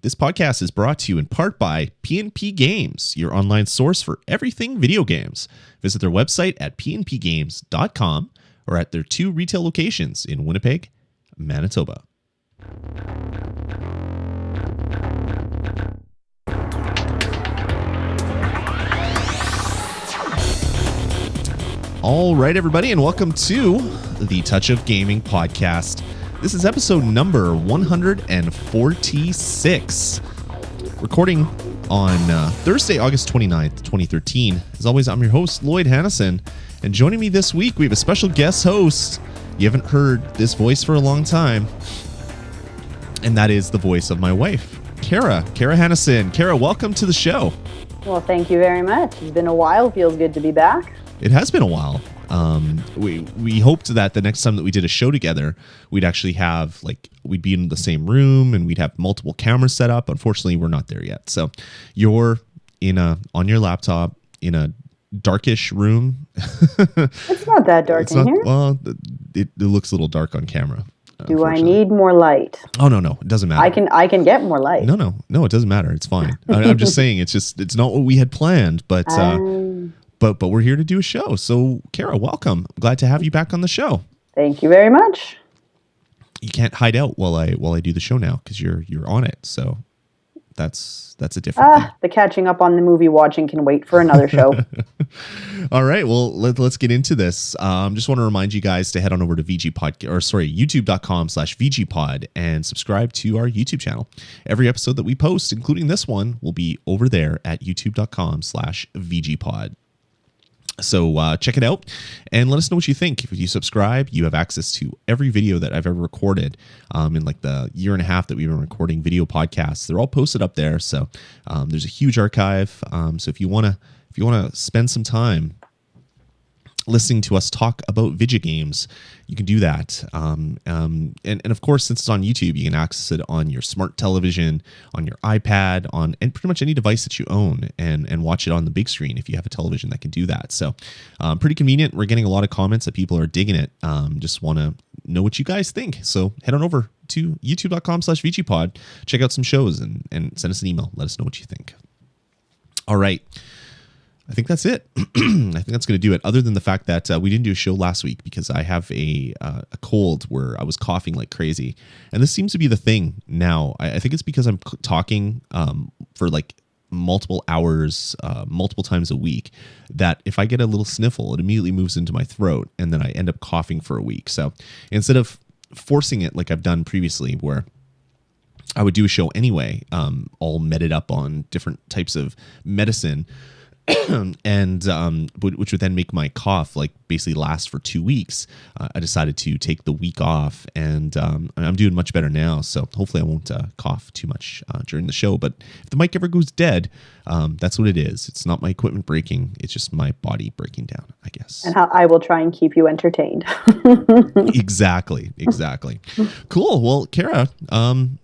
This podcast is brought to you in part by PNP Games, your online source for everything video games. Visit their website at pnpgames.com or at their 2 retail locations in Winnipeg, Manitoba. All right, everybody, and welcome to the Touch of Gaming podcast. This is episode number 146. Recording on Thursday, August 29th, 2013. As always, I'm your host, Lloyd Hannison. And joining me this week, we have a special guest host. You haven't heard this voice for a long time. And that is the voice of my wife, Kara Hannison. Kara, welcome to the show. Well, thank you very much. It's been a while. Feels good to be back. It has been a while. We hoped that the next time that we did a show together, we'd actually have, we'd be in the same room and we'd have multiple cameras set up. Unfortunately, we're not there yet. So you're on your laptop in a darkish room. It's not that dark here. Well, it looks a little dark on camera. Do I need more light? Oh, no. It doesn't matter. I can get more light. No, it doesn't matter. It's fine. I'm just saying it's not what we had planned, but we're here to do a show. So, Kara, welcome. I'm glad to have you back on the show. Thank you very much. You can't hide out while I do the show now because you're on it. So that's a different thing. The catching up on the movie watching can wait for another show. All right. Well, let's get into this. Just want to remind you guys to head on over to youtube.com/VGPod and subscribe to our YouTube channel. Every episode that we post, including this one, will be over there at youtube.com/VGPod. So check it out and let us know what you think. If you subscribe, you have access to every video that I've ever recorded in the year and a half that we've been recording video podcasts. They're all posted up there. So there's a huge archive. So if you want to spend some time listening to us talk about video games, you can do that. And of course, since it's on YouTube, you can access it on your smart television, on your iPad, and pretty much any device that you own, and watch it on the big screen if you have a television that can do that. So pretty convenient. We're getting a lot of comments that people are digging it. Just want to know what you guys think. So head on over to youtube.com/VGPod, check out some shows and send us an email. Let us know what you think. All right. I think that's it. I think that's going to do it. Other than the fact that we didn't do a show last week because I have a cold where I was coughing like crazy. And this seems to be the thing now. I think it's because I'm talking for multiple hours, multiple times a week, that if I get a little sniffle, it immediately moves into my throat. And then I end up coughing for a week. So instead of forcing it like I've done previously where I would do a show anyway, all meted up on different types of medicine, and which would then make my cough basically last for 2 weeks. I decided to take the week off, and I'm doing much better now. So hopefully I won't cough too much during the show. But if the mic ever goes dead, that's what it is. It's not my equipment breaking. It's just my body breaking down, I guess. And how I will try and keep you entertained. Exactly. Cool. Well, Kara,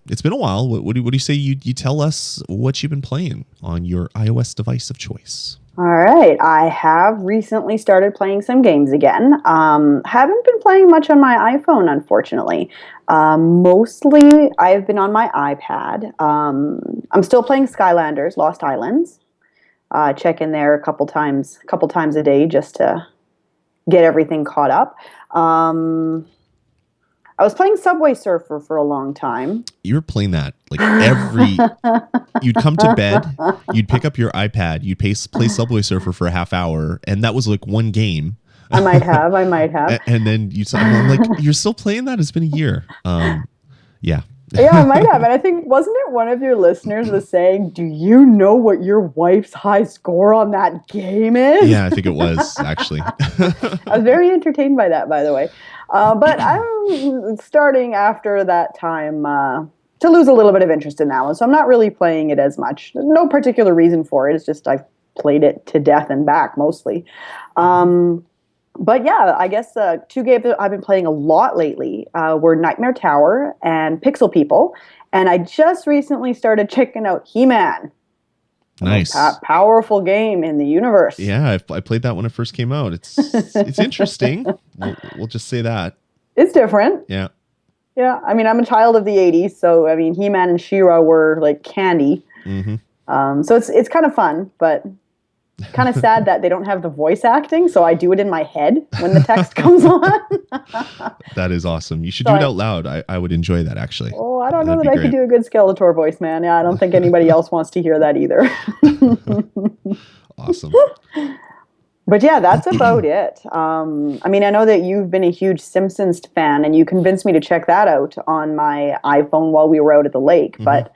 it's been a while. What do you say you tell us what you've been playing on your iOS device of choice? All right. I have recently started playing some games again. Haven't been playing much on my iPhone, unfortunately. Mostly I've been on my iPad. I'm still playing Skylanders, Lost Islands. Check in there a couple times a day just to get everything caught up. I was playing Subway Surfer for a long time. You were playing that you'd come to bed, you'd pick up your iPad, you'd play Subway Surfer for a half hour, and that was one game. I might have. And then I'm like, you're still playing that? It's been a year. Yeah. Yeah, I might have. And I think, wasn't it one of your listeners was saying, do you know what your wife's high score on that game is? Yeah, I think it was, actually. I was very entertained by that, by the way. But I'm starting after that time to lose a little bit of interest in that one. So I'm not really playing it as much. There's no particular reason for it. It's just I've played it to death and back mostly. But yeah, I guess 2 games that I've been playing a lot lately were Nightmare Tower and Pixel People. And I just recently started checking out He-Man. Nice. Powerful game in the universe. Yeah, I played that when it first came out. It's interesting. We'll just say that. It's different. Yeah. Yeah, I mean, I'm a child of the '80s, so I mean, He-Man and She-Ra were like candy. Mm-hmm. So it's kind of fun, but kind of sad that they don't have the voice acting. So I do it in my head when the text comes on. That is awesome. You should So do it out loud. I would enjoy that actually. oh, I don't know That'd that be I could great. do a good Skeletor voice, man. Yeah, I don't think anybody else wants to hear that either. Awesome. But yeah, that's about it. I mean, I know that you've been a huge Simpsons fan, and you convinced me to check that out on my iPhone while we were out at the lake. Mm-hmm. But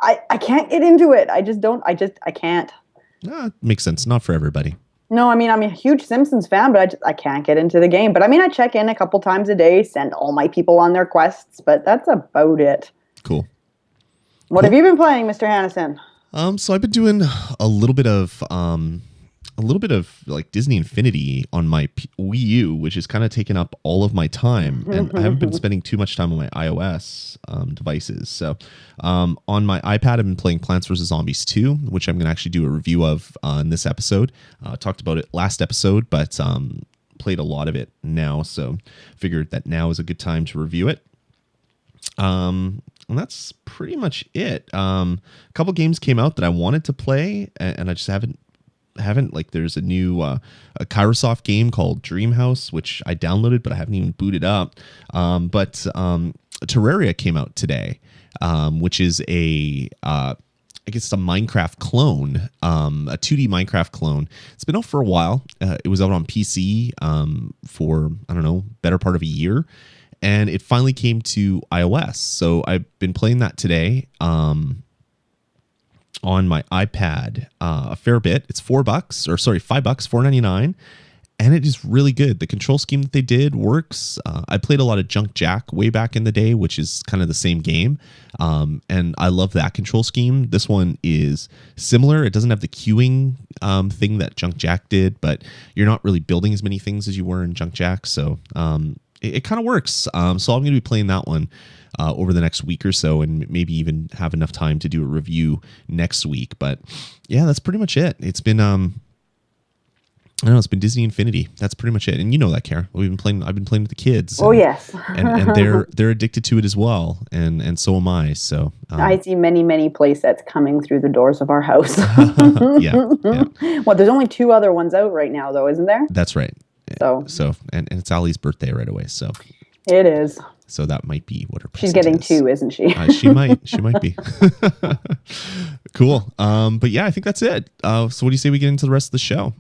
I can't get into it. I just don't. I can't. Makes sense. Not for everybody. No, I mean, I'm a huge Simpsons fan, but I can't get into the game. But I mean, I check in a couple times a day, send all my people on their quests, but that's about it. Cool. What have you been playing, Mr. Hannison? So I've been doing a little bit of like Disney Infinity on my Wii U, which has kind of taken up all of my time, and I haven't been spending too much time on my iOS devices. So on my iPad, I've been playing Plants vs. Zombies 2, which I'm going to actually do a review of in this episode. Talked about it last episode, but played a lot of it now, so figured that now is a good time to review it. And that's pretty much it. A couple games came out that I wanted to play, and I just haven't like. There's a new a Kairosoft game called Dreamhouse, which I downloaded, but I haven't even booted up. But Terraria came out today, which is I guess it's a Minecraft clone, a 2D Minecraft clone. It's been out for a while. It was out on PC for, I don't know, better part of a year. And it finally came to iOS. So I've been playing that today on my iPad a fair bit. It's $5, $4.99. And it is really good. The control scheme that they did works. I played a lot of Junk Jack way back in the day, which is kind of the same game. And I love that control scheme. This one is similar. It doesn't have the queuing thing that Junk Jack did, but you're not really building as many things as you were in Junk Jack. So it kind of works. So I'm going to be playing that one over the next week or so, and maybe even have enough time to do a review next week. But yeah, that's pretty much it. It's been I don't know, it's been Disney Infinity. That's pretty much it. And you know that, Kara. I've been playing with the kids. Oh, yes. and they're addicted to it as well. And so am I. So I see many, many play sets coming through the doors of our house. yeah. Well, there's only 2 other ones out right now, though, isn't there? That's right. So and it's Ali's birthday right away. So it is. So that might be what her She's present getting is. 2, isn't she? She might be. Cool. But yeah, I think that's it. So what do you say we get into the rest of the show?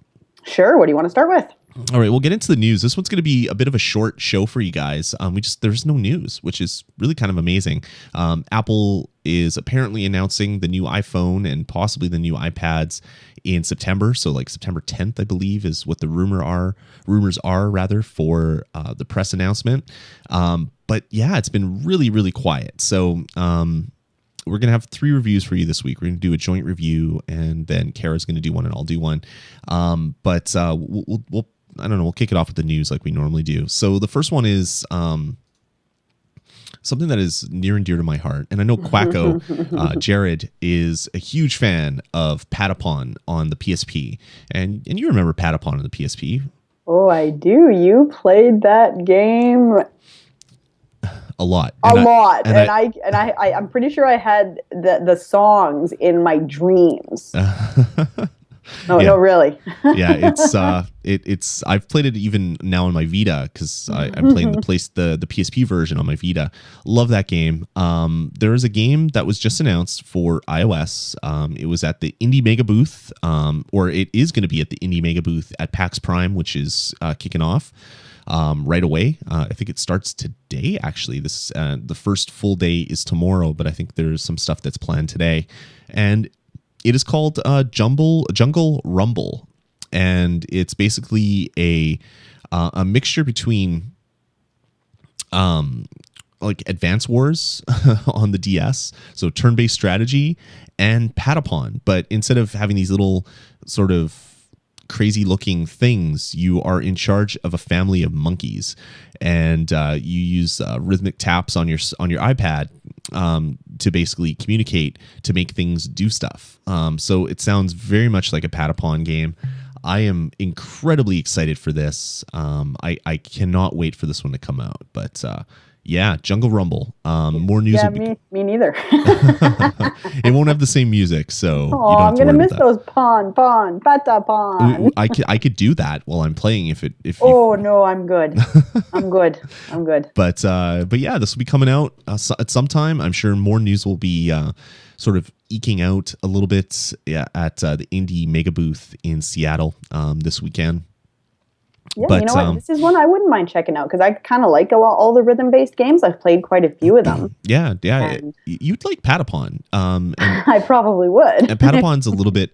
Sure. What do you want to start with? All right, we'll get into the news. This one's going to be a bit of a short show for you guys. There's no news, which is really kind of amazing. Apple is apparently announcing the new iPhone and possibly the new iPads in September. So like September 10th, I believe, is what the rumors are for the press announcement. But yeah, it's been really, really quiet. So we're going to have 3 reviews for you this week. We're going to do a joint review, and then Kara's going to do one, and I'll do one. But we'll I don't know, we'll kick it off with the news like we normally do. So the first one is something that is near and dear to my heart. And I know Quacko, Jared, is a huge fan of Patapon on the PSP. And you remember Patapon on the PSP. Oh, I do. You played that game a lot. I'm pretty sure I had the songs in my dreams. No, really. Yeah, it's I've played it even now on my Vita because I'm playing the PSP version on my Vita. Love that game. There is a game that was just announced for iOS. It was at the Indie Mega booth, or it is going to be at the Indie Mega booth at PAX Prime, which is kicking off right away. I think it starts today. Actually, this the first full day is tomorrow, but I think there's some stuff that's planned today, and it is called Jungle Rumble, and it's basically a mixture between like Advance Wars on the DS, so turn-based strategy, and Patapon. But instead of having these little sort of crazy-looking things, you are in charge of a family of monkeys, and you use rhythmic taps on your iPad to basically communicate to make things do stuff. So it sounds very much like a Patapon game. I am incredibly excited for this. I cannot wait for this one to come out. But Yeah, Jungle Rumble. More news. Yeah, will me neither. It won't have the same music, so Oh, you don't have I'm to gonna worry miss about that. those pata pawn. I could do that while I'm playing if Oh no, I'm good. I'm good. I'm good. but yeah, this will be coming out at some time. I'm sure more news will be sort of eking out a little bit at the Indie Mega Booth in Seattle this weekend. Yeah, But you know what? This is one I wouldn't mind checking out because I kind of like all the rhythm-based games. I've played quite a few of them. yeah, And you'd like Patapon, and I probably would. Patapon's a little bit.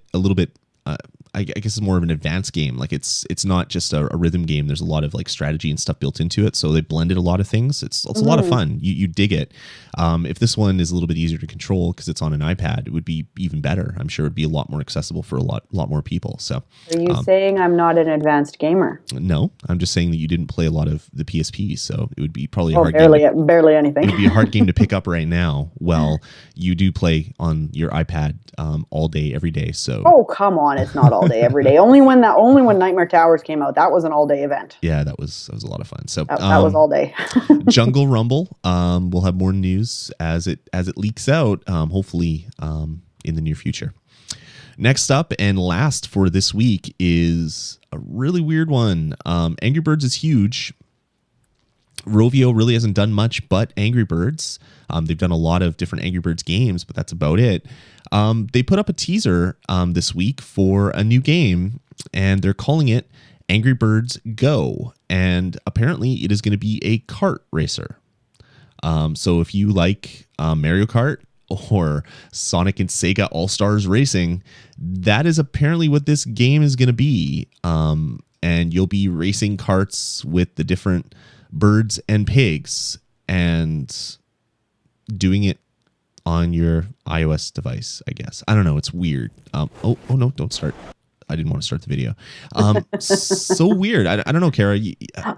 I guess it's more of an advanced game. Like it's not just a rhythm game. There's a lot of like strategy and stuff built into it. So they blended a lot of things. It's a lot of fun. You dig it. If this one is a little bit easier to control because it's on an iPad, it would be even better. I'm sure it'd be a lot more accessible for a lot more people. So Are you saying I'm not an advanced gamer? no, I'm just saying that you didn't play a lot of the PSP, so it would be probably a Oh, hard barely, game. barely anything. It would be a hard game to pick up right now. Well, you do play on your iPad all day, every day. So Oh, come on! It's not all day, every day. Only when Nightmare Towers came out, that was an all day event. yeah, that was a lot of fun. So That was all day. Jungle Rumble. We'll have more news as it leaks out. Hopefully, in the near future. Next up and last for this week is a really weird one. Angry Birds is huge. Rovio really hasn't done much but Angry Birds. They've done a lot of different Angry Birds games, but that's about it. They put up a teaser this week for a new game, and they're calling it Angry Birds Go. And apparently it is going to be a kart racer. So if you like Mario Kart or Sonic and Sega All-Stars Racing, that is apparently what this game is going to be. And you'll be racing karts with the different birds and pigs and doing it on your iOS device, I guess. I don't know. It's weird. Oh no, don't start. I didn't want to start the video. So weird. I don't know, Kara.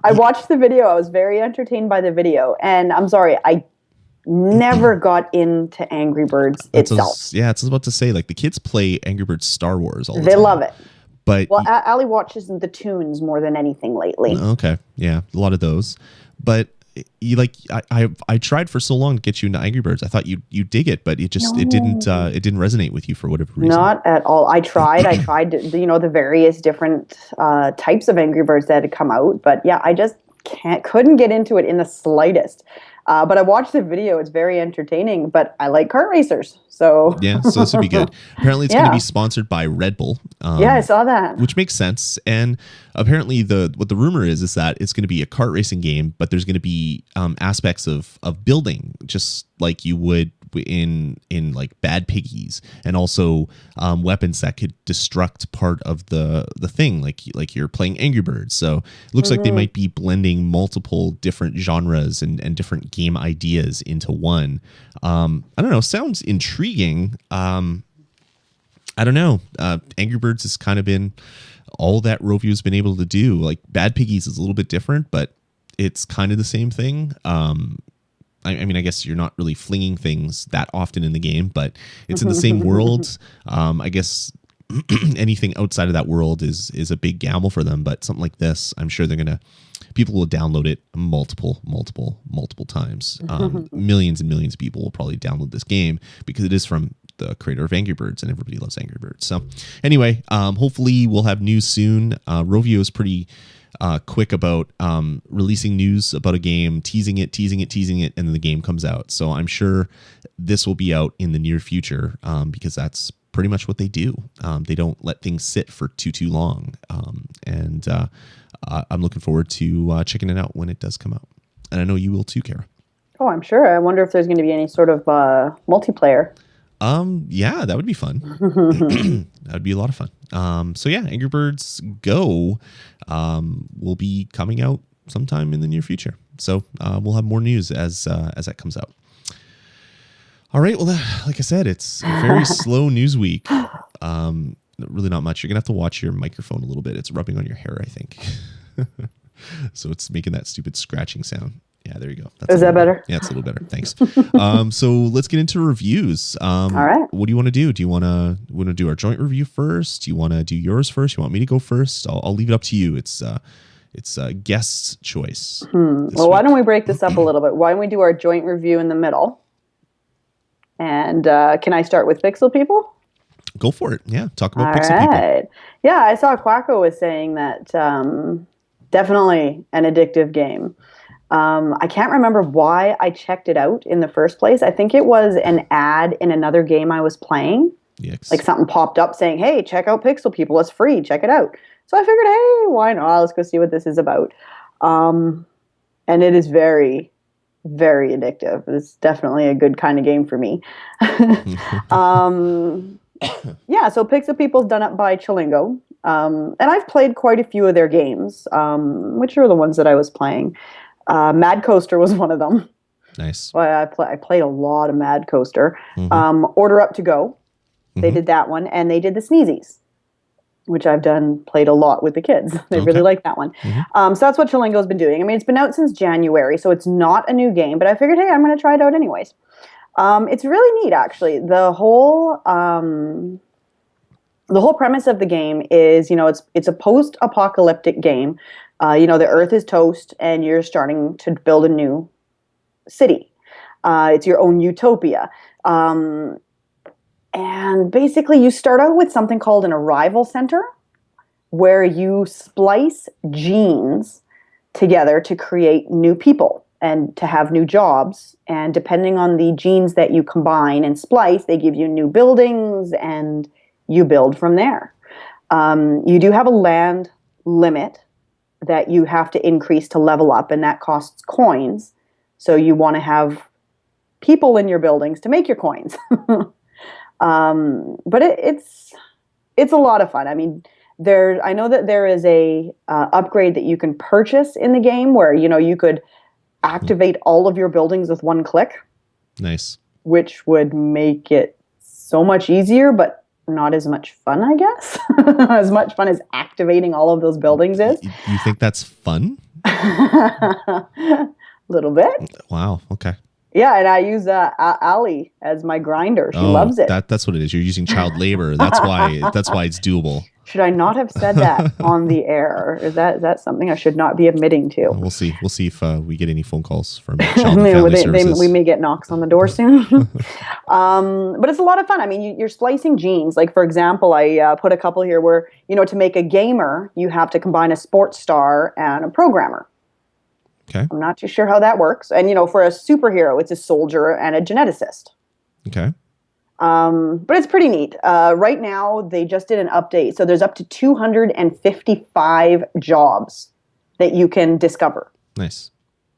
I watched the video. I was very entertained by the video. And I'm sorry, I never got into Angry Birds itself. Yeah, it's about to say, like, the kids play Angry Birds Star Wars all the time. They love it. But well, Ali watches the tunes more than anything lately. Okay, yeah, a lot of those. But I tried for so long to get you into Angry Birds. I thought you dig it, but it didn't resonate with you for whatever reason. Not at all. I tried the various different types of Angry Birds that had come out, but yeah, I just couldn't get into it in the slightest. But I watched the video. It's very entertaining, but I like kart racers. So yeah, so this would be good. Apparently it's going to be sponsored by Red Bull. Yeah, I saw that. Which makes sense. And apparently what the rumor is that it's going to be a kart racing game, but there's going to be aspects of building, just like you would in like Bad Piggies, and also weapons that could destruct part of the thing, like you're playing Angry Birds. So it looks like they might be blending multiple different genres and different game ideas into one. I don't know, sounds intriguing. I don't know. Angry Birds has kind of been all that Rovio's been able to do. Like Bad Piggies is a little bit different, but it's kind of the same thing. I mean, I guess you're not really flinging things that often in the game, but it's in the same world. I guess anything outside of that world is a big gamble for them. But something like this, I'm sure people will download it multiple times. Millions and millions of people will probably download this game because it is from the creator of Angry Birds, and everybody loves Angry Birds. So anyway, hopefully we'll have news soon. Rovio is pretty quick about releasing news about a game, teasing it, and then the game comes out. So I'm sure this will be out in the near future because that's pretty much what they do. They don't let things sit for too long. And I'm looking forward to checking it out when it does come out. And I know you will too, Kara. Oh, I'm sure. I wonder if there's going to be any sort of multiplayer. Yeah, that would be fun. That would be a lot of fun. So yeah, Angry Birds Go will be coming out sometime in the near future. So we'll have more news as that comes out. All right. Well, like I said, it's a very slow news week. Really not much. You're gonna have to watch your microphone a little bit. It's rubbing on your hair, I think. So it's making that stupid scratching sound. Yeah, there you go. Is that better? Yeah, it's a little better. Thanks. So let's get into reviews. All right. What do you want to do? Do you want to do our joint review first? Do you want to do yours first? You want me to go first? I'll leave it up to you. It's It's guest's choice. Well, why don't we break this up a little bit? Why don't we do our joint review in the middle? And can I start with Pixel People? Go for it. Yeah, talk about Pixel People. Yeah, I saw Quacko was saying that definitely an addictive game. I can't remember why I checked it out in the first place. I think it was an ad in another game I was playing. Yes. Like something popped up saying, hey, check out Pixel People. It's free. Check it out. So I figured, hey, why not? Let's go see what this is about. And it is very, very addictive. It's definitely a good kind of game for me. Yeah, so Pixel People's done it by Chilingo. And I've played quite a few of their games, which are the ones that I was playing. Mad Coaster was one of them. Nice. Well, I played a lot of Mad Coaster. Order Up to Go. They did that one, and they did the Sneezies, which I've played a lot with the kids. They really like that one. So that's what Chilingo's been doing. I mean, it's been out since January, so it's not a new game, but I figured, hey, I'm going to try it out anyways. It's really neat, actually. The whole premise of the game is, it's a post-apocalyptic game. The Earth is toast, and you're starting to build a new city. It's your own utopia. And basically, you start out with something called an arrival center, where you splice genes together to create new people and to have new jobs. And depending on the genes that you combine and splice, they give you new buildings, and you build from there. You do have a land limit that you have to increase to level up, and that costs coins. So you want to have people in your buildings to make your coins. But it's a lot of fun. I mean, I know that there is a upgrade that you can purchase in the game where, you could activate all of your buildings with one click. Nice. Which would make it so much easier, but not as much fun, I guess. As much fun as activating all of those buildings is. You think that's fun? A little bit. Wow. Okay. Yeah, and I use Ali as my grinder. She loves it. That's what it is. You're using child labor. That's why it's doable. Should I not have said that on the air? Is that something I should not be admitting to? We'll see. We'll see if we get any phone calls from Child and Family Services. We may get knocks on the door soon. But it's a lot of fun. I mean, you're splicing genes. Like, for example, I put a couple here where, to make a gamer, you have to combine a sports star and a programmer. Okay. I'm not too sure how that works. And, for a superhero, it's a soldier and a geneticist. Okay. But it's pretty neat. Right now, they just did an update. So there's up to 255 jobs that you can discover. Nice.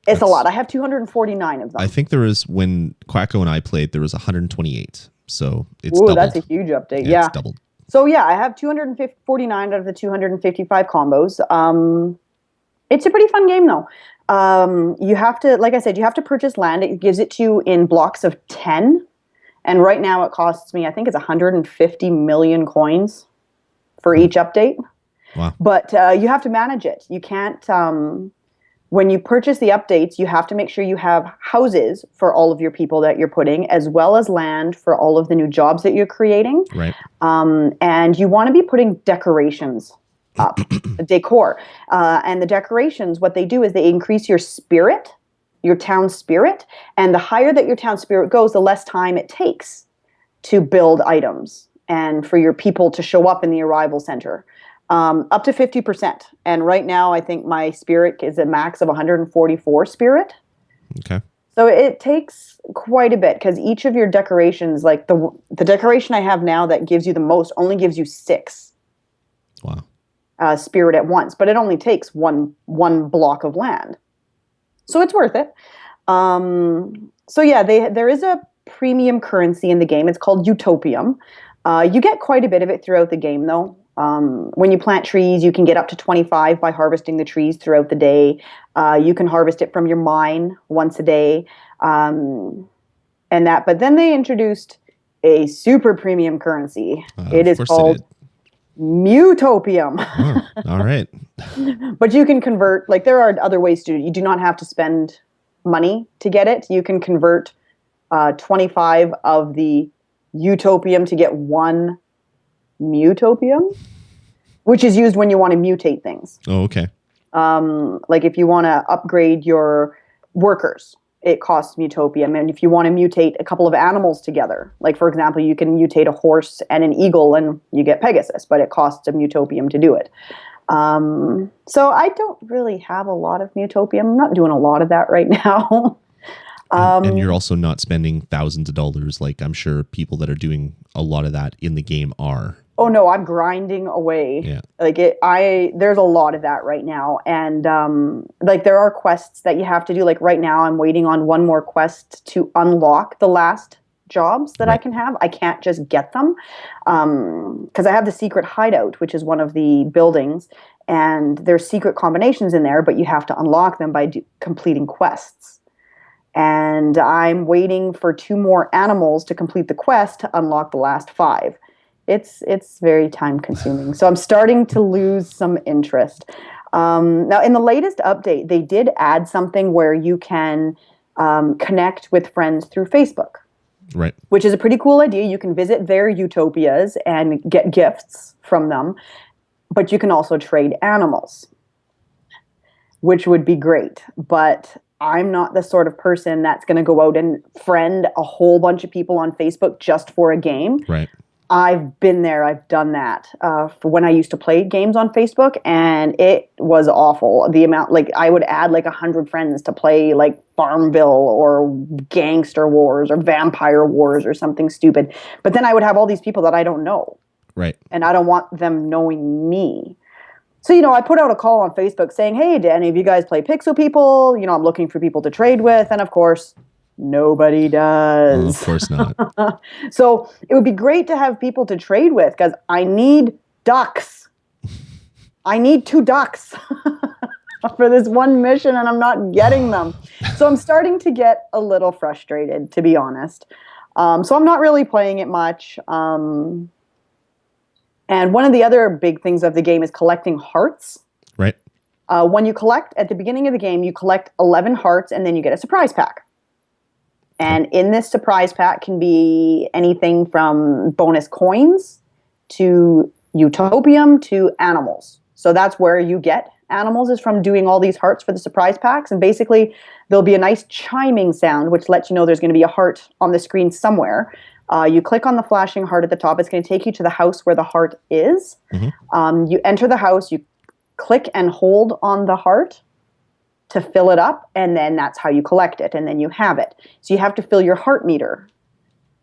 It's a lot. I have 249 of them. I think there is, when Quacko and I played, there was 128. So it's doubled. That's a huge update. Yeah. It's doubled. So yeah, I have 249 out of the 255 combos. It's a pretty fun game, though. You have to, like I said, you have to purchase land. It gives it to you in blocks of 10. And right now it costs me, I think it's 150 million coins for each update. Wow. But you have to manage it. You can't, when you purchase the updates, you have to make sure you have houses for all of your people that you're putting, as well as land for all of the new jobs that you're creating. Right. And you want to be putting decorations up, decor. And the decorations, what they do is they increase your spirit, your town spirit. And the higher that your town spirit goes, the less time it takes to build items and for your people to show up in the arrival center. Up to 50%. And right now, I think my spirit is a max of 144 spirit. Okay. So it takes quite a bit because each of your decorations, like the decoration I have now that gives you the most, only gives you 6. Wow. Spirit at once, but it only takes one block of land. So it's worth it. So yeah, there is a premium currency in the game. It's called Utopium. You get quite a bit of it throughout the game, though. When you plant trees, you can get up to 25 by harvesting the trees throughout the day. You can harvest it from your mine once a day. But then they introduced a super premium currency. It is called Mutopium. Oh, all right. But you can convert, like there are other ways to do it. You do not have to spend money to get it. You can convert 25 of the Utopium to get 1 Mutopium, which is used when you want to mutate things. Oh, okay. Like if you want to upgrade your workers, it costs mutopium. And if you want to mutate a couple of animals together, like for example, you can mutate a horse and an eagle and you get Pegasus, but it costs a mutopium to do it. So I don't really have a lot of mutopium. I'm not doing a lot of that right now. And you're also not spending thousands of dollars like I'm sure people that are doing a lot of that in the game are. Oh no, I'm grinding away. Yeah. Like there's a lot of that right now. And like there are quests that you have to do. Like right now I'm waiting on one more quest to unlock the last jobs that I can have. I can't just get them. Because I have the secret hideout, which is one of the buildings, and there's secret combinations in there, but you have to unlock them by completing quests. And I'm waiting for 2 more animals to complete the quest to unlock the last 5. It's very time consuming. So I'm starting to lose some interest. Now, in the latest update, they did add something where you can connect with friends through Facebook. Right. Which is a pretty cool idea. You can visit their utopias and get gifts from them, but you can also trade animals, which would be great. But I'm not the sort of person that's going to go out and friend a whole bunch of people on Facebook just for a game. Right. I've been there. I've done that for when I used to play games on Facebook, and it was awful. The amount, like I would add like 100 friends to play like Farmville or Gangster Wars or Vampire Wars or something stupid. But then I would have all these people that I don't know. Right. And I don't want them knowing me. So, I put out a call on Facebook saying, hey, do any of you guys play Pixel People? I'm looking for people to trade with. And of course, nobody does. Well, of course not. So it would be great to have people to trade with because I need ducks. I need 2 ducks for this one mission and I'm not getting them. So I'm starting to get a little frustrated, to be honest. So I'm not really playing it much. And one of the other big things of the game is collecting hearts. Right. When you collect, at the beginning of the game, you collect 11 hearts and then you get a surprise pack. And in this surprise pack can be anything from bonus coins to utopium to animals. So that's where you get animals, is from doing all these hearts for the surprise packs. And basically, there'll be a nice chiming sound, which lets you know there's going to be a heart on the screen somewhere. You click on the flashing heart at the top. It's going to take you to the house where the heart is. Mm-hmm. You enter the house. You click and hold on the heart to fill it up, and then that's how you collect it, and then you have it. So you have to fill your heart meter.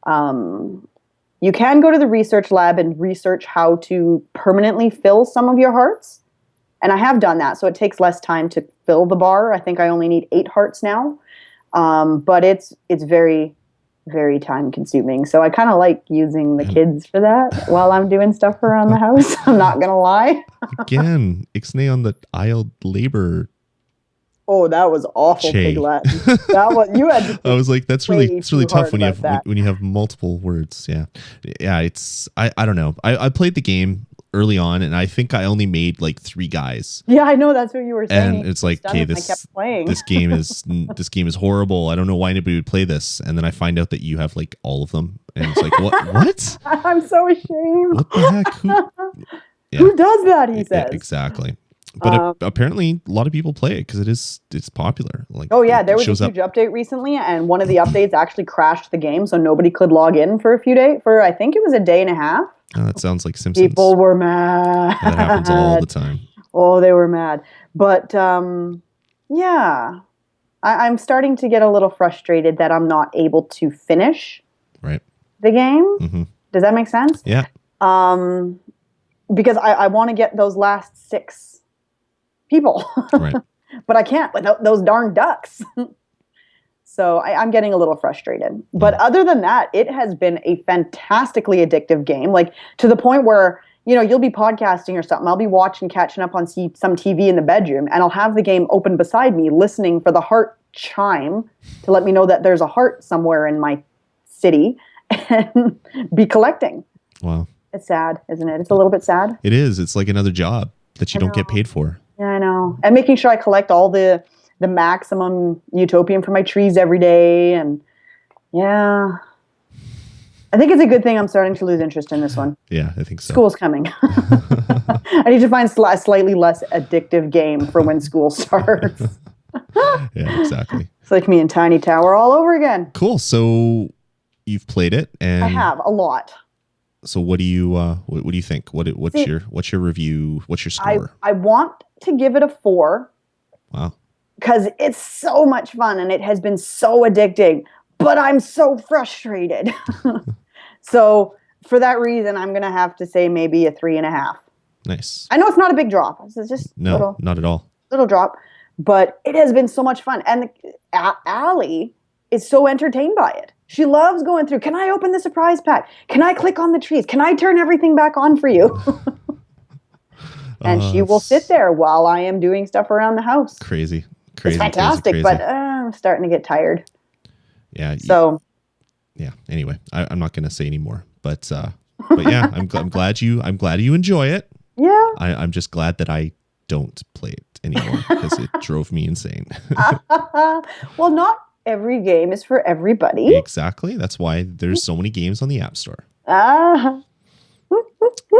You can go to the research lab and research how to permanently fill some of your hearts, and I have done that, so it takes less time to fill the bar. I think I only need 8 hearts now, but it's very, very time consuming. So I kind of like using the kids for that while I'm doing stuff around the house. I'm not going to lie. Again, ixnay on the child labor. Oh, that was awful, Pig Latin. That was, you had to I was like, it's really tough when you have multiple words. Yeah. It's I don't know. I played the game early on and I think I only made like 3 guys. Yeah, I know, that's what you were saying. And it's like, okay, this game is horrible. I don't know why anybody would play this. And then I find out that you have like all of them. And it's like, what? I'm so ashamed. What the heck? Who does that, he says. Yeah, exactly. But apparently a lot of people play it because it's popular. Like, oh yeah, there was a huge update recently, and one of the updates actually crashed the game, so nobody could log in for a few days. For I think it was a day and a half. Oh, that sounds like Simpsons. People were mad. That happens all the time. Oh, they were mad. But yeah, I'm starting to get a little frustrated that I'm not able to finish the game. Mm-hmm. Does that make sense? Yeah. Because I want to get those last 6 people, right. But I can't without those darn ducks. So I'm getting a little frustrated. But other than that, it has been a fantastically addictive game, like to the point where, you'll be podcasting or something. I'll be catching up on some TV in the bedroom, and I'll have the game open beside me, listening for the heart chime to let me know that there's a heart somewhere in my city, and be collecting. Wow. It's sad, isn't it? It's a little bit sad. It is. It's like another job that you don't get paid for. Yeah, I know. And making sure I collect all the maximum utopium for my trees every day. And yeah, I think it's a good thing I'm starting to lose interest in this one. Yeah, I think so. School's coming. I need to find a slightly less addictive game for when school starts. Yeah, exactly. It's like me in Tiny Tower all over again. Cool. So you've played it, and I have a lot. So what do you think? What's your review? What's your score? I want to give it a 4. Wow. Because it's so much fun and it has been so addicting, but I'm so frustrated. So for that reason, I'm going to have to say maybe a 3.5. Nice. I know it's not a big drop. It's just not at all. Little drop, but it has been so much fun. And Allie is so entertained by it. She loves going through, can I open the surprise pack? Can I click on the trees? Can I turn everything back on for you? And she will sit there while I am doing stuff around the house. Crazy. It's fantastic, but I'm starting to get tired. Yeah. So. Yeah. Anyway, I'm not going to say anymore, but yeah, I'm glad you enjoy it. Yeah. I'm just glad that I don't play it anymore because it drove me insane. Well, not every game is for everybody. Exactly. That's why there's so many games on the App Store.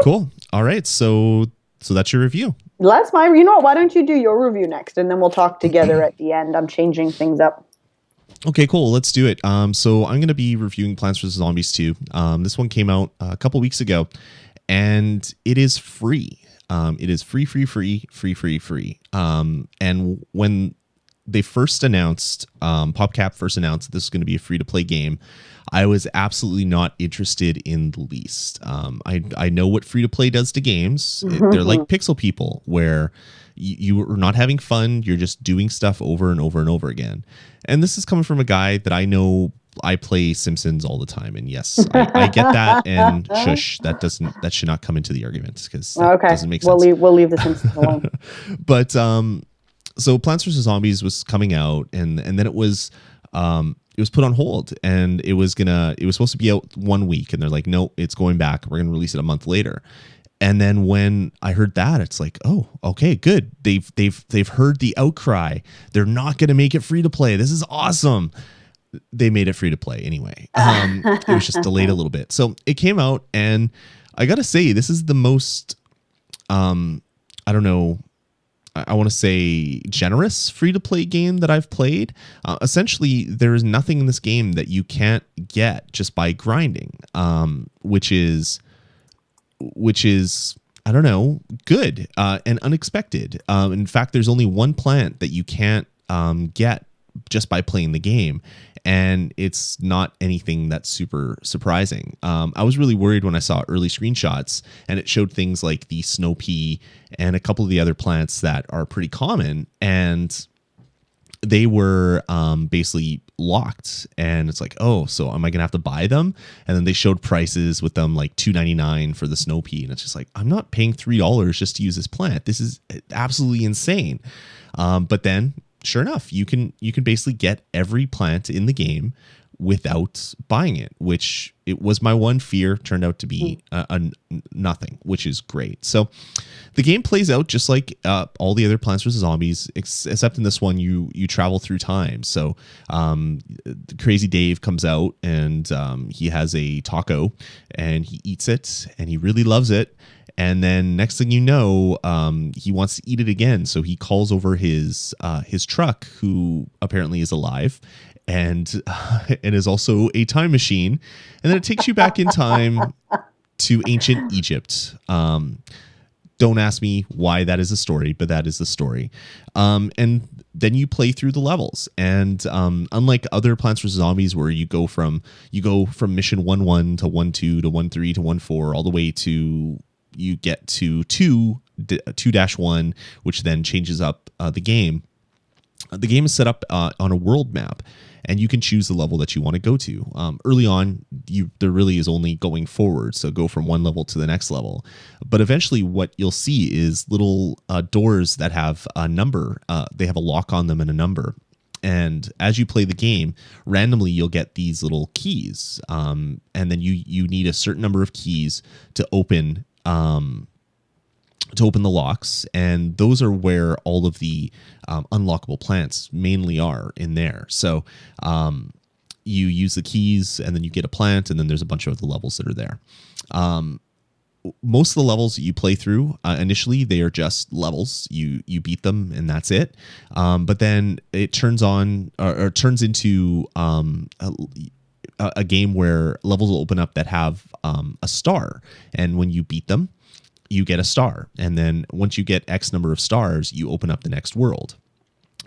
Cool. All right. So that's your review. That's my. You know what? Why don't you do your review next, and then we'll talk together at the end. I'm changing things up. Okay, cool. Let's do it. So I'm going to be reviewing Plants vs. Zombies 2. This one came out a couple weeks ago, and it is free. It is free. And when they first announced, PopCap first announced that this was going to be a free-to-play game, I was absolutely not interested in the least. I know what free-to-play does to games. They're like Pixel People, where you are not having fun. You're just doing stuff over and over and over again. And this is coming from a guy that I know. I play Simpsons all the time, and yes, I get that. And shush, that should not come into the argument because that doesn't make sense. We'll leave the Simpsons alone. But so Plants vs. Zombies was coming out, and then it was put on hold, and it was supposed to be out 1 week, and they're like, no, it's going back. We're gonna release it a month later. And then when I heard that, it's like, oh, okay, good. They've heard the outcry. They're not gonna make it free to play. This is awesome. They made it free to play anyway. It was just delayed a little bit. So it came out, and I gotta say, this is the most, I don't know, I want to say generous free to play game that I've played. Essentially, there is nothing in this game that you can't get just by grinding, which is I don't know, good and unexpected. In fact, there's only one plant that you can't get just by playing the game, and it's not anything that's super surprising. I was really worried when I saw early screenshots, and it showed things like the snow pea and a couple of the other plants that are pretty common, and they were basically locked. And it's like, oh, so am I gonna have to buy them? And then they showed prices with them, like $2.99 for the snow pea, and it's just like, I'm not paying $3 just to use this plant. This is absolutely insane. But then sure enough, you can basically get every plant in the game without buying it, which it was my one fear, turned out to be nothing, which is great. So the game plays out just like all the other Plants vs. Zombies, except in this one you travel through time. So Crazy Dave comes out, and he has a taco, and he eats it, and he really loves it. And then next thing you know, he wants to eat it again. So he calls over his truck, who apparently is alive, and is also a time machine. And then it takes you back in time to ancient Egypt. Don't ask me why that is a story, but that is the story. And then you play through the levels. And unlike other Plants vs. Zombies, where you go from mission 1-1 to 1-2 to 1-3 to 1-4, all the way to you get to 2-1, which then changes up the game. The game is set up on a world map, and you can choose the level that you want to go to. Early on, there really is only going forward, so go from one level to the next level. But eventually, what you'll see is little doors that have a number. They have a lock on them and a number. And as you play the game, randomly you'll get these little keys, and then you need a certain number of keys to open the locks, and those are where all of the unlockable plants mainly are in there. So you use the keys, and then you get a plant, and then there's a bunch of other levels that are there. Most of the levels that you play through initially, they are just levels. You beat them, and that's it. But then it turns on or turns into a game where levels will open up that have a star, and when you beat them, you get a star. And then once you get X number of stars, you open up the next world.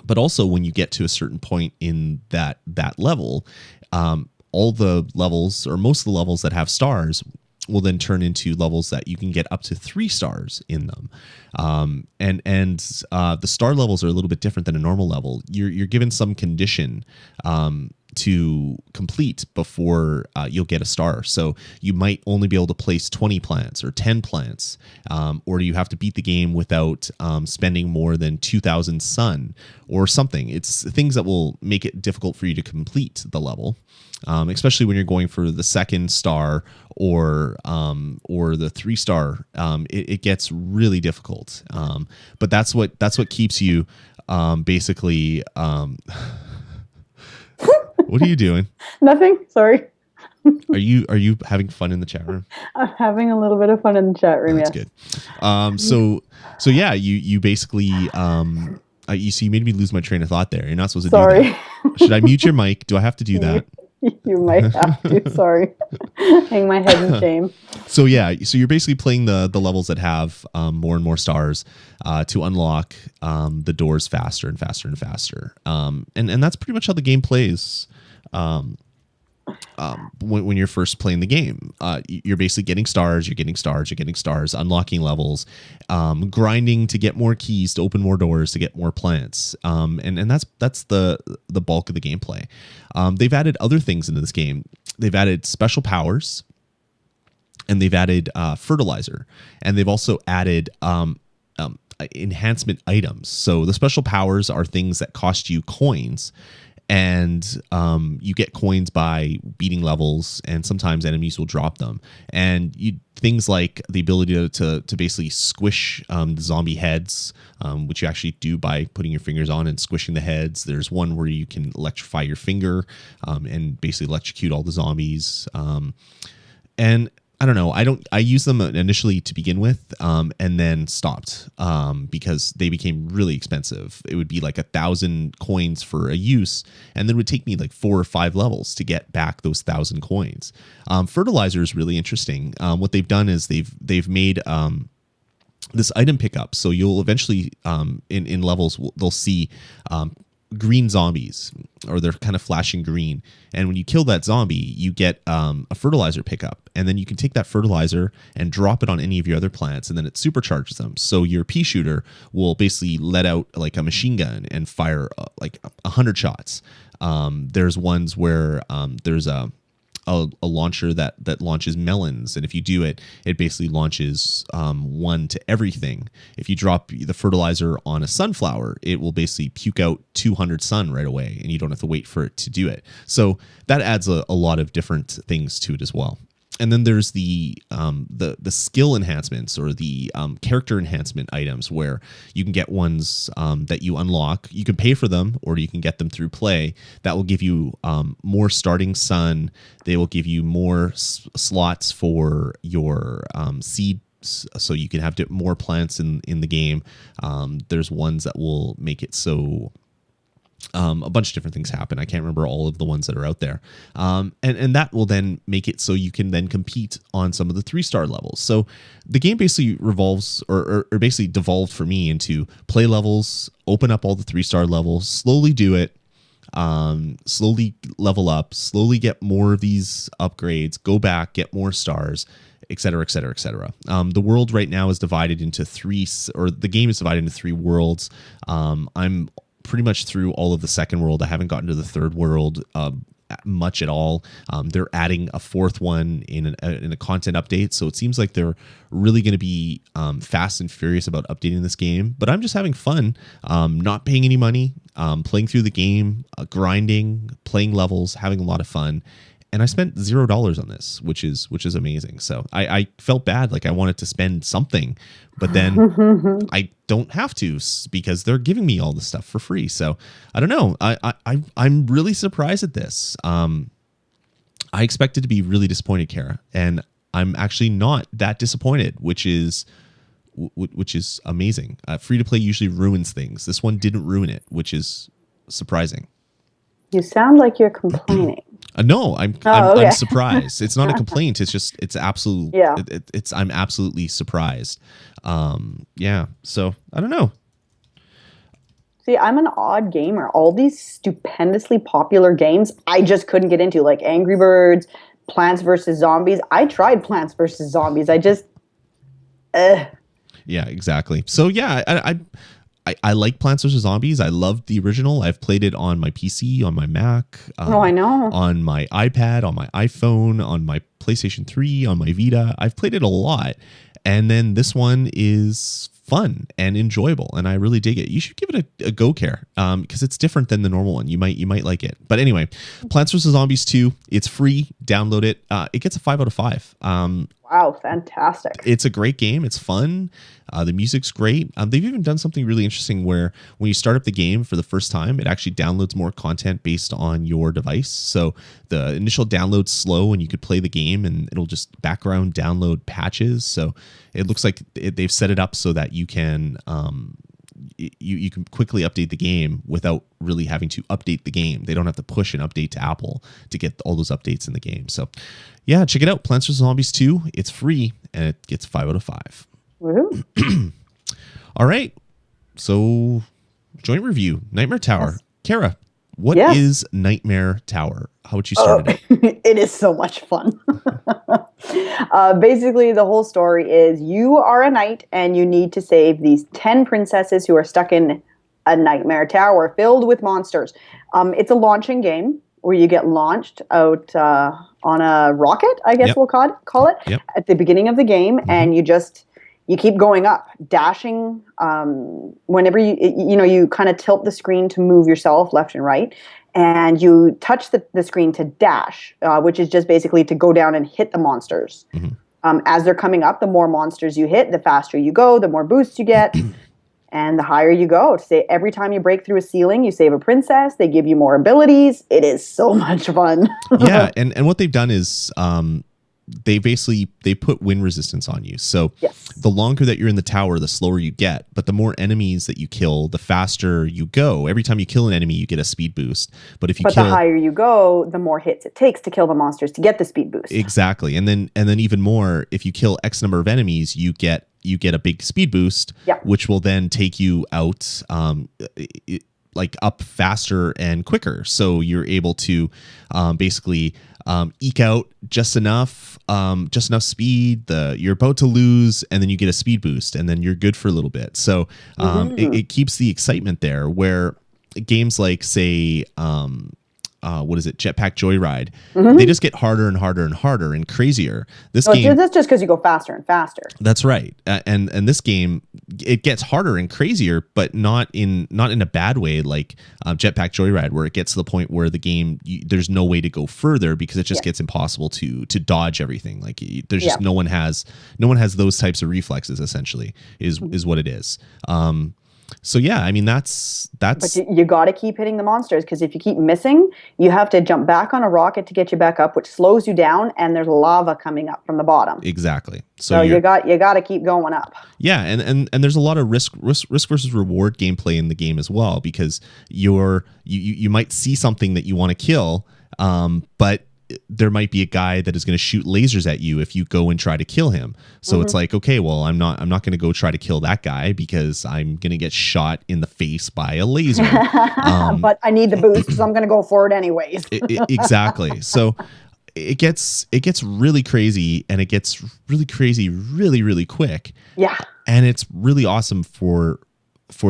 But also, when you get to a certain point in that level, all the levels, or most of the levels that have stars, will then turn into levels that you can get up to 3 stars in them. And the star levels are a little bit different than a normal level. You're given some condition to complete before you'll get a star. So you might only be able to place 20 plants or 10 plants, or you have to beat the game without spending more than 2,000 sun or something. It's things that will make it difficult for you to complete the level, especially when you're going for the 2nd star or the 3-star. It gets really difficult. But that's what keeps you basically. What are you doing? Nothing. Sorry. Are you having fun in the chat room? I'm having a little bit of fun in the chat room. That's good. So yeah, you basically you made me lose my train of thought there. You're not supposed to do that. Should I mute your mic? Do I have to do that? You might have to. Sorry. Hang my head in shame. So yeah, so you're basically playing the levels that have more and more stars to unlock the doors faster and faster and faster. And that's pretty much how the game plays. When you're first playing the game, you're basically getting stars, unlocking levels, grinding to get more keys, to open more doors, to get more plants. And that's the bulk of the gameplay. They've added other things into this game. They've added special powers, and they've added fertilizer, and they've also added enhancement items. So the special powers are things that cost you coins, and you get coins by beating levels, and sometimes enemies will drop them. And things like the ability to basically squish the zombie heads, which you actually do by putting your fingers on and squishing the heads. There's one where you can electrify your finger and basically electrocute all the zombies. And I don't know. I used them initially to begin with, and then stopped because they became really expensive. It would be like 1,000 coins for a use, and then it would take me like 4 or 5 levels to get back those 1,000 coins. Fertilizer is really interesting. What they've done is they've made this item pickup. So you'll eventually in levels they'll see green zombies, or they're kind of flashing green, and when you kill that zombie, you get a fertilizer pickup, and then you can take that fertilizer and drop it on any of your other plants, and then it supercharges them. So your pea shooter will basically let out like a machine gun and fire like 100 shots. There's ones where there's a launcher that launches melons, and if you do it, it basically launches 1 to everything. If you drop the fertilizer on a sunflower, it will basically puke out 200 sun right away, and you don't have to wait for it to do it. So that adds a lot of different things to it as well. And then there's the skill enhancements, or the character enhancement items, where you can get ones that you unlock. You can pay for them, or you can get them through play. That will give you more starting sun. They will give you more slots for your seed, so you can have more plants in the game. There's ones that will make it so a bunch of different things happen. I can't remember all of the ones that are out there. And that will then make it so you can then compete on some of the 3-star levels. So the game basically revolves or basically devolved for me into play levels, open up all the 3-star levels, slowly do it, slowly level up, slowly get more of these upgrades, go back, get more stars, et cetera, et cetera, et cetera. The world right now is divided into the game is divided into 3 worlds. I'm pretty much through all of the 2nd world. I haven't gotten to the 3rd world much at all. They're adding a 4th one in a content update, so it seems like they're really going to be fast and furious about updating this game. But I'm just having fun, not paying any money, playing through the game, grinding, playing levels, having a lot of fun. and I spent $0 on this, which is amazing. So I felt bad, like I wanted to spend something, but then I don't have to because they're giving me all the stuff for free. So I don't know. I'm really surprised at this. I expected to be really disappointed, Kara, and I'm actually not that disappointed, which is amazing. Free to play usually ruins things. This one didn't ruin it, which is surprising. You sound like you're complaining. No, I'm surprised. It's not a complaint. It's just it's absolute. Yeah. I'm absolutely surprised. Yeah. So I don't know. See, I'm an odd gamer. All these stupendously popular games, I just couldn't get into, like Angry Birds, Plants vs. Zombies. I tried Plants vs. Zombies. I just, Yeah, exactly. So yeah, I like Plants vs. Zombies. I loved the original. I've played it on my PC, on my Mac. I know. On my iPad, on my iPhone, on my PlayStation 3, on my Vita. I've played it a lot. And then this one is fun and enjoyable, and I really dig it. You should give it a go, Care, because it's different than the normal one. You might like it. But anyway, Plants vs. Zombies 2, it's free. Download it. It gets a 5 out of 5. Wow, fantastic. It's a great game. It's fun. The music's great. They've even done something really interesting where when you start up the game for the first time, it actually downloads more content based on your device. So the initial download's slow and you could play the game and it'll just background download patches. So it looks like they've set it up so that you can you can quickly update the game without really having to update the game. They don't have to push an update to Apple to get all those updates in the game. So yeah, check it out. Plants vs. Zombies 2. It's free and it gets 5 out of 5. Woohoo. All right. So joint review, Nightmare Tower. Yes. Kara, what is Nightmare Tower? How would you start it? It is so much fun. Basically, the whole story is you are a knight and you need to save these 10 princesses who are stuck in a nightmare tower filled with monsters. It's a launching game where you get launched out on a rocket, I guess we'll call it, at the beginning of the game, and you keep going up, dashing. Whenever you kind of tilt the screen to move yourself left and right, and you touch the screen to dash, which is just basically to go down and hit the monsters. As they're coming up, the more monsters you hit, the faster you go, the more boosts you get, and the higher you go. Every time you break through a ceiling, you save a princess. They give you more abilities. It is so much fun. Yeah, and what they've done is they put wind resistance on you. So the longer that you're in the tower, the slower you get. But the more enemies that you kill, the faster you go. Every time you kill an enemy, you get a speed boost. But the higher you go, the more hits it takes to kill the monsters to get the speed boost. Exactly. And then even more, if you kill X number of enemies, you get a big speed boost, which will then take you out like up faster and quicker. So you're able to basically eke out just enough speed. You're about to lose, and then you get a speed boost, and then you're good for a little bit. So it keeps the excitement there. Where games like, say, Jetpack Joyride, they just get harder and harder and harder and crazier. This game, that's just because you go faster and faster. That's right. And this game, it gets harder and crazier, but not in a bad way, like Jetpack Joyride, where it gets to the point where the game there's no way to go further because it just gets impossible to dodge everything. Like there's just no one has those types of reflexes. Essentially, is what it is. So yeah, I mean that's. But you got to keep hitting the monsters, because if you keep missing, you have to jump back on a rocket to get you back up, which slows you down, and there's lava coming up from the bottom. Exactly. So you got to keep going up. Yeah, and there's a lot of risk versus reward gameplay in the game as well, because you might see something that you want to kill, but there might be a guy that is going to shoot lasers at you if you go and try to kill him. So it's like, okay, well, I'm not going to go try to kill that guy because I'm going to get shot in the face by a laser. But I need the boost, so I'm going to go for it anyways. Exactly. So it gets really crazy, and it gets really crazy really, really quick. Yeah. And it's really awesome for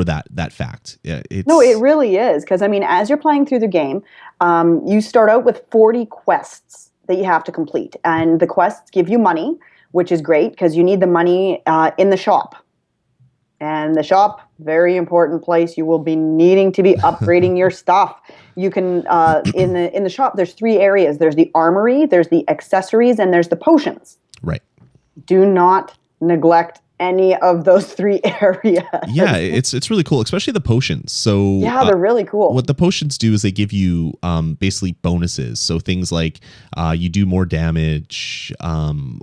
that fact. No, it really is, because I mean, as you're playing through the game, you start out with 40 quests that you have to complete, and the quests give you money, which is great because you need the money in the shop. And the shop, very important place. You will be needing to be upgrading your stuff. You can in the shop. There's 3 areas. There's the armory, there's the accessories, and there's the potions. Right. Do not neglect any of those 3 areas. Yeah, it's really cool, especially the potions. So yeah, they're really cool. What the potions do is they give you basically bonuses. So things like you do more damage,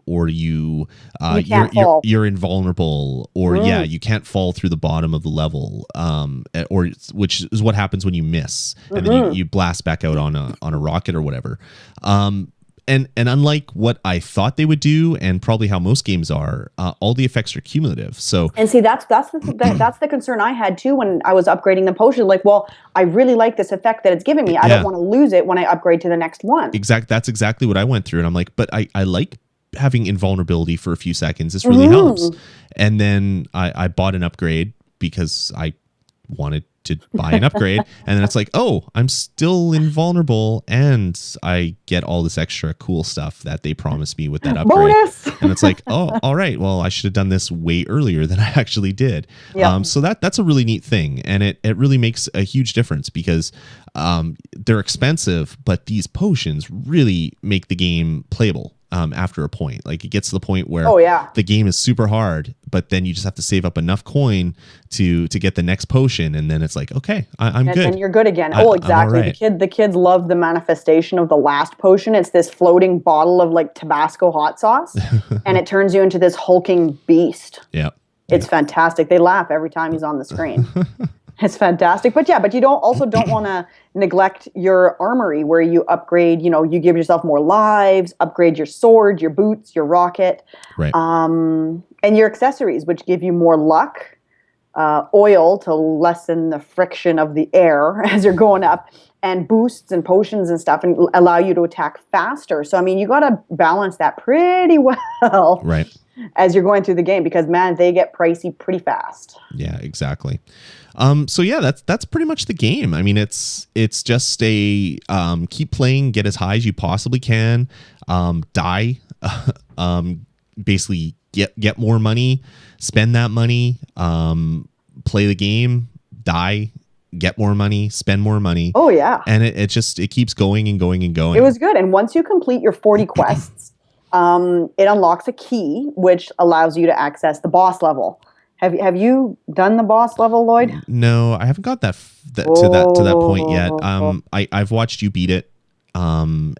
or you're invulnerable, or you can't fall through the bottom of the level, or which is what happens when you miss, and then you blast back out on a rocket or whatever. And unlike what I thought they would do, and probably how most games are, all the effects are cumulative. So and see, that's the concern I had too when I was upgrading the potion. Like, well, I really like this effect that it's giving me. I don't want to lose it when I upgrade to the next one. That's exactly what I went through, and I'm like, but I like having invulnerability for a few seconds. This really helps. And then I bought an upgrade because I wanted to buy an upgrade, and then it's like, oh, I'm still invulnerable, and I get all this extra cool stuff that they promised me with that upgrade. Bonus! And it's like, oh, all right, well, I should have done this way earlier than I actually did. Yep. So that's a really neat thing, and it really makes a huge difference because they're expensive, but these potions really make the game playable. After a point, like it gets to the point where the game is super hard, but then you just have to save up enough coin to get the next potion, and then it's like, okay, I'm good, and you're good again. Exactly. Right. The kids love the manifestation of the last potion. It's this floating bottle of like Tabasco hot sauce, and it turns you into this hulking beast. Yeah, it's fantastic. They laugh every time he's on the screen. It's fantastic. But you don't want to neglect your armory where you upgrade, you give yourself more lives, upgrade your sword, your boots, your rocket, right. And your accessories, which give you more luck, oil to lessen the friction of the air as you're going up, and boosts and potions and stuff, and allow you to attack faster. So, I mean, you got to balance that pretty well. Right. As you're going through the game, because man, they get pricey pretty fast. Yeah, exactly. So yeah, that's pretty much the game. I mean, it's just a keep playing, get as high as you possibly can, die, basically get more money, spend that money, play the game, die, get more money, spend more money. Oh yeah, and it keeps going and going and going. It was good, and once you complete your 40 quests. It unlocks a key which allows you to access the boss level. Have you done the boss level, Lloyd? No, I haven't got to that point yet. I've watched you beat it, and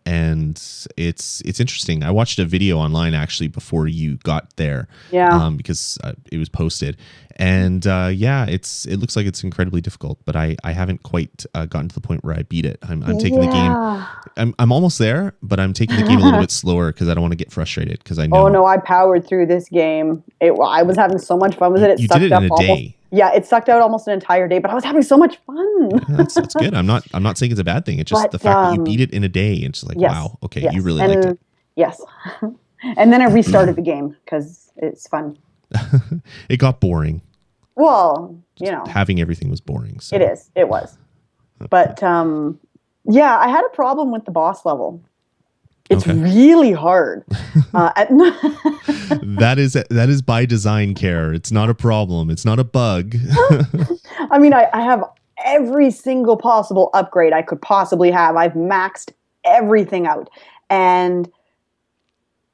it's interesting. I watched a video online actually before you got there. Yeah. Because it was posted, and it looks like it's incredibly difficult, but I haven't quite gotten to the point where I beat it. I'm taking the game. I'm almost there, but I'm taking the game a little bit slower because I don't want to get frustrated because I know. Oh no, I powered through this game. I was having so much fun with it. You did it in a day. Yeah, it sucked out almost an entire day, but I was having so much fun. That's good. I'm not saying it's a bad thing. It's just the fact that you beat it in a day, and it's like, wow, okay, you really liked it. Yes. And then I restarted the game because it's fun. It got boring. Well, having everything was boring. So. It was. But yeah, I had a problem with the boss level. It's really hard. That is by design, Care. It's not a problem. It's not a bug. I mean, I have every single possible upgrade I could possibly have. I've maxed everything out. And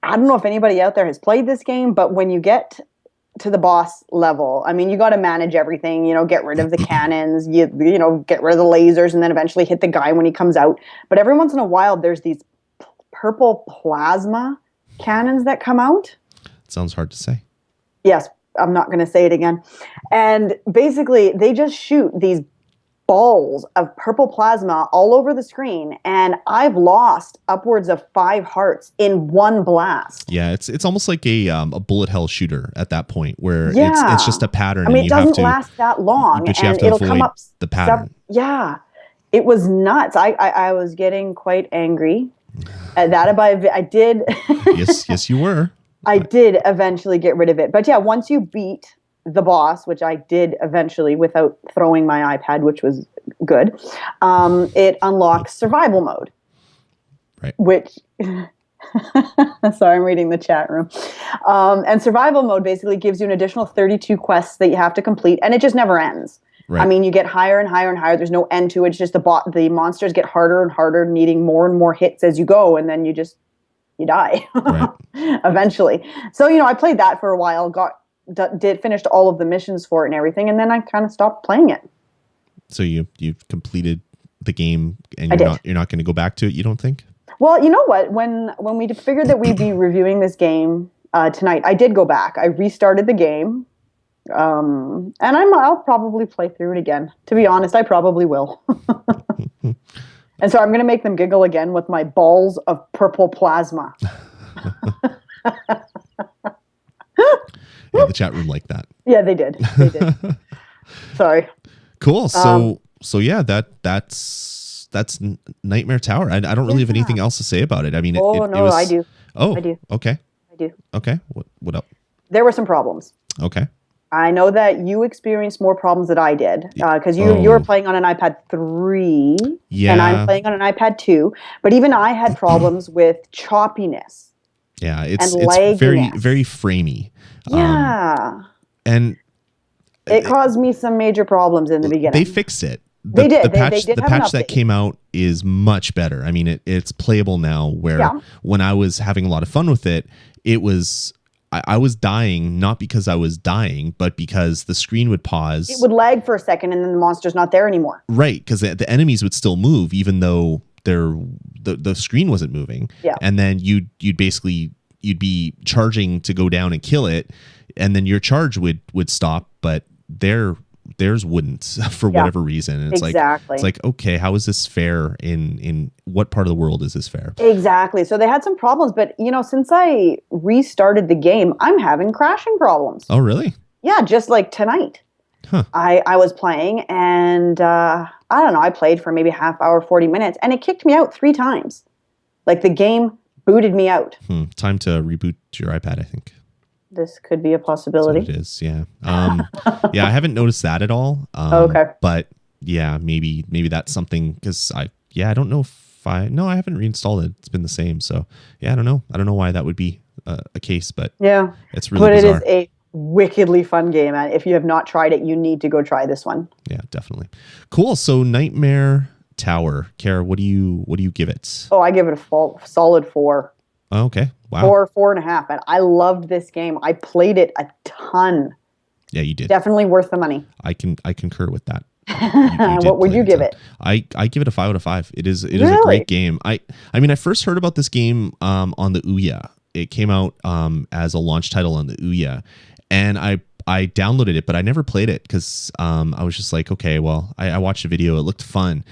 I don't know if anybody out there has played this game, but when you get to the boss level, I mean, you got to manage everything, get rid of the cannons, you get rid of the lasers, and then eventually hit the guy when he comes out. But every once in a while, there's these purple plasma cannons that come out. Sounds hard to say. Yes, I'm not going to say it again. And basically, they just shoot these balls of purple plasma all over the screen, and I've lost upwards of 5 hearts in one blast. Yeah, it's almost like a bullet hell shooter at that point, where it's just a pattern. I mean, it doesn't last that long, but you have to it'll avoid come up the pattern. Yeah, it was nuts. I was getting quite angry at that. I did. yes, you were. I did eventually get rid of it, but yeah, once you beat the boss, which I did eventually without throwing my iPad, which was good, it unlocks survival mode. Right. Which Sorry, I'm reading the chat room. And survival mode basically gives you an additional 32 quests that you have to complete, and it just never ends. Right. I mean, you get higher and higher and higher. There's no end to it. It's just the monsters get harder and harder, needing more and more hits as you go, and then you die Right. eventually. So, I played that for a while, finished all of the missions for it and everything, and then I kind of stopped playing it. So you've completed the game, and you're not going to go back to it, you don't think? Well, you know what? When we figured that we'd be reviewing this game tonight, I did go back. I restarted the game, and I'll probably play through it again. To be honest, I probably will. And so I'm going to make them giggle again with my balls of purple plasma. Yeah, the chat room liked that. Yeah, they did. Sorry. Cool. So yeah, that's Nightmare Tower. I don't really have anything else to say about it. I mean, I do. Oh, I do. Okay. I do. Okay. What up? There were some problems. Okay. I know that you experienced more problems than I did because you were playing on an iPad 3 and I'm playing on an iPad 2. But even I had problems with choppiness. Yeah, it's very, very framey. Yeah. And it caused me some major problems in the beginning. They fixed it. They did. The patch that came out is much better. I mean, it's playable now, where when I was having a lot of fun with it, I was dying, not because I was dying, but because the screen would pause. It would lag for a second and then the monster's not there anymore. Right, because the enemies would still move, even though the screen wasn't moving. Yeah. And then you'd be charging to go down and kill it, and then your charge would stop, but theirs wouldn't for whatever reason. And it's like, okay, how is this fair? In what part of the world is this fair? Exactly. So they had some problems, but since I restarted the game, I'm having crashing problems. Oh, really? Yeah, just like tonight. Huh. I was playing and I don't know, I played for maybe half hour, 40 minutes, and it kicked me out 3 times. Like the game booted me out. Time to reboot your iPad, I think. This could be a possibility. That's what it is, yeah. Yeah, I haven't noticed that at all. Okay. But yeah, maybe that's something, because I don't know if I haven't reinstalled it. It's been the same. So yeah, I don't know why that would be a case, but yeah, it's really bizarre. It is a wickedly fun game, and if you have not tried it, you need to go try this one. Yeah, definitely. Cool. So Nightmare Tower, Kara, what do you give it? Oh, I give it a solid 4. Oh, okay. Wow. 4.5. And I loved this game. I played it a ton. Yeah, you did. Definitely worth the money. I concur with that. What would you give it? I give it a 5 out of 5. It is Really? a great game. I mean, I first heard about this game on the Ouya. It came out as a launch title on the Ouya, and I downloaded it, but I never played it because I was just like, okay, well, I watched a video. It looked fun.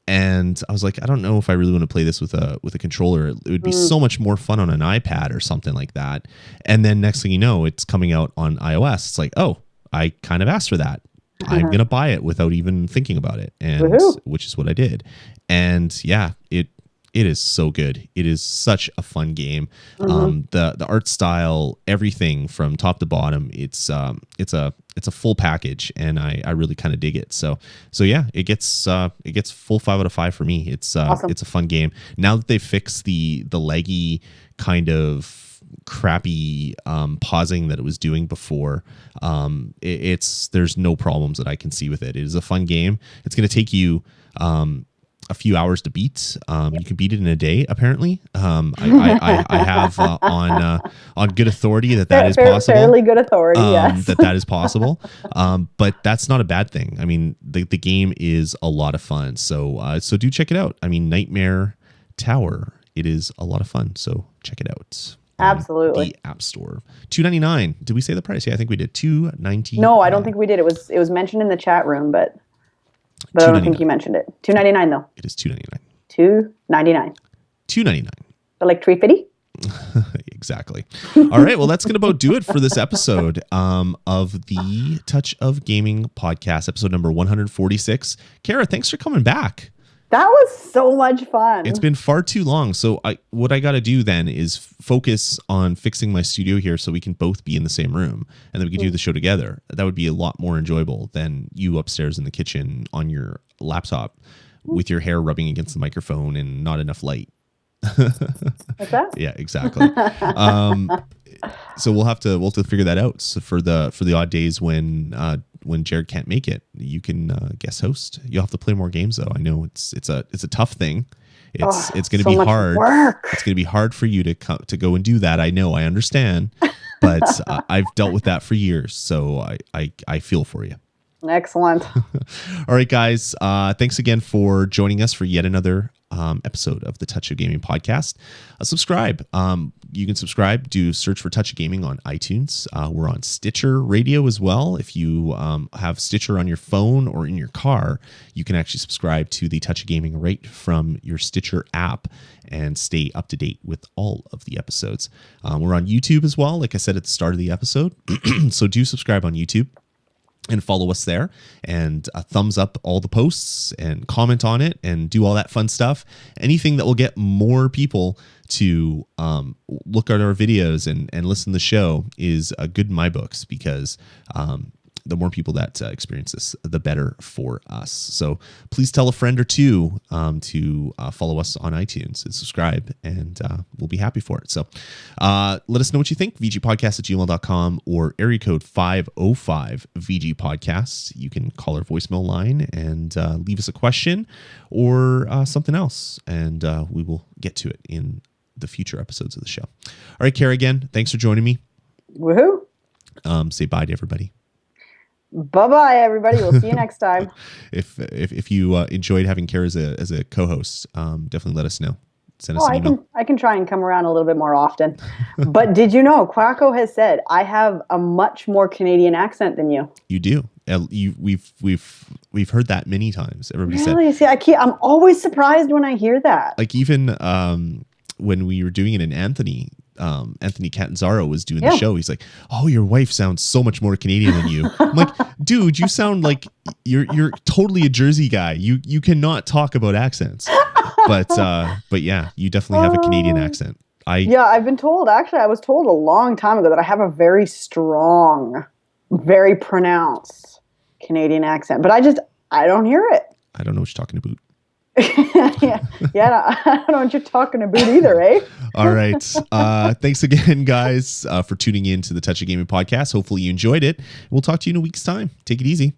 And I was like, I don't know if I really want to play this with a controller. It would be so much more fun on an iPad or something like that. And then next thing you know, it's coming out on iOS. It's like, oh, I kind of asked for that. I'm going to buy it without even thinking about it. And which is what I did. And yeah, it is so good. It is such a fun game. The art style, everything from top to bottom, it's a full package, and I really kind of dig it. So yeah, it gets full 5 out of 5 for me. It's awesome. It's a fun game. Now that they've fixed the laggy kind of crappy pausing that it was doing before, there's no problems that I can see with it. It is a fun game. It's going to take you a few hours to beat. You can beat it in a day, apparently. I have on good authority that is possible. Fairly good authority, yes. that is possible. But that's not a bad thing. I mean, the game is a lot of fun. So do check it out. I mean, Nightmare Tower, it is a lot of fun. So check it out. Absolutely. The App Store. $2.99. Did we say the price? Yeah, I think we did. $2.99. No, I don't think we did. It was mentioned in the chat room, but I don't think you mentioned it. $2.99 though. It is $2.99. $2.99. $2.99. So like $3.50? Exactly. All right. Well, that's going to about do it for this episode of the Touch of Gaming podcast, episode number 146. Kara, thanks for coming back. That was so much fun. It's been far too long. So what I got to do then is focus on fixing my studio here so we can both be in the same room and then we can do the show together. That would be a lot more enjoyable than you upstairs in the kitchen on your laptop with your hair rubbing against the microphone and not enough light. What's that? Yeah, exactly. So we'll have to figure that out. So for the odd days when Jared can't make it, you can guest host. You'll have to play more games though. I know it's a tough thing. It's going to be hard. Work. It's going to be hard for you to go and do that. I know. I understand. But I've dealt with that for years, so I feel for you. Excellent. All right, guys. Thanks again for joining us for yet another episode of the Touch of Gaming podcast. Subscribe. You can subscribe. Do search for Touch of Gaming on iTunes. We're on Stitcher Radio as well. If you have Stitcher on your phone or in your car, you can actually subscribe to the Touch of Gaming right from your Stitcher app and stay up to date with all of the episodes. We're on YouTube as well, like I said at the start of the episode. So do subscribe on YouTube and follow us there, and thumbs up all the posts and comment on it and do all that fun stuff. Anything that will get more people to look at our videos and listen to the show is good in my books, because the more people that experience this, the better for us. So please tell a friend or two to follow us on iTunes and subscribe, and we'll be happy for it. So let us know what you think. vgpodcast@gmail.com or area code 505 VG Podcast. You can call our voicemail line and leave us a question or something else, and we will get to it in the future episodes of the show. All right, Kara, again, thanks for joining me. Woohoo. Say bye to everybody. Bye-bye, everybody. We'll see you next time. If you enjoyed having Kara as a co-host, definitely let us know. Send us an email. I can try and come around a little bit more often. But did you know, Quacko has said, I have a much more Canadian accent than you. You do. We've heard that many times. Everybody really? said. See, I'm always surprised when I hear that. Like even when we were doing it in Anthony Catanzaro was doing the show. He's like, "Oh, your wife sounds so much more Canadian than you." I'm like, "Dude, you sound like you're totally a Jersey guy. You cannot talk about accents." But yeah, you definitely have a Canadian accent. I've been told. Actually, I was told a long time ago that I have a very strong, very pronounced Canadian accent. But I don't hear it. I don't know what you're talking about. I don't know what you're talking about either, eh? All right. Thanks again, guys, for tuning in to the Touch of Gaming podcast. Hopefully you enjoyed it. We'll talk to you in a week's time. Take it easy.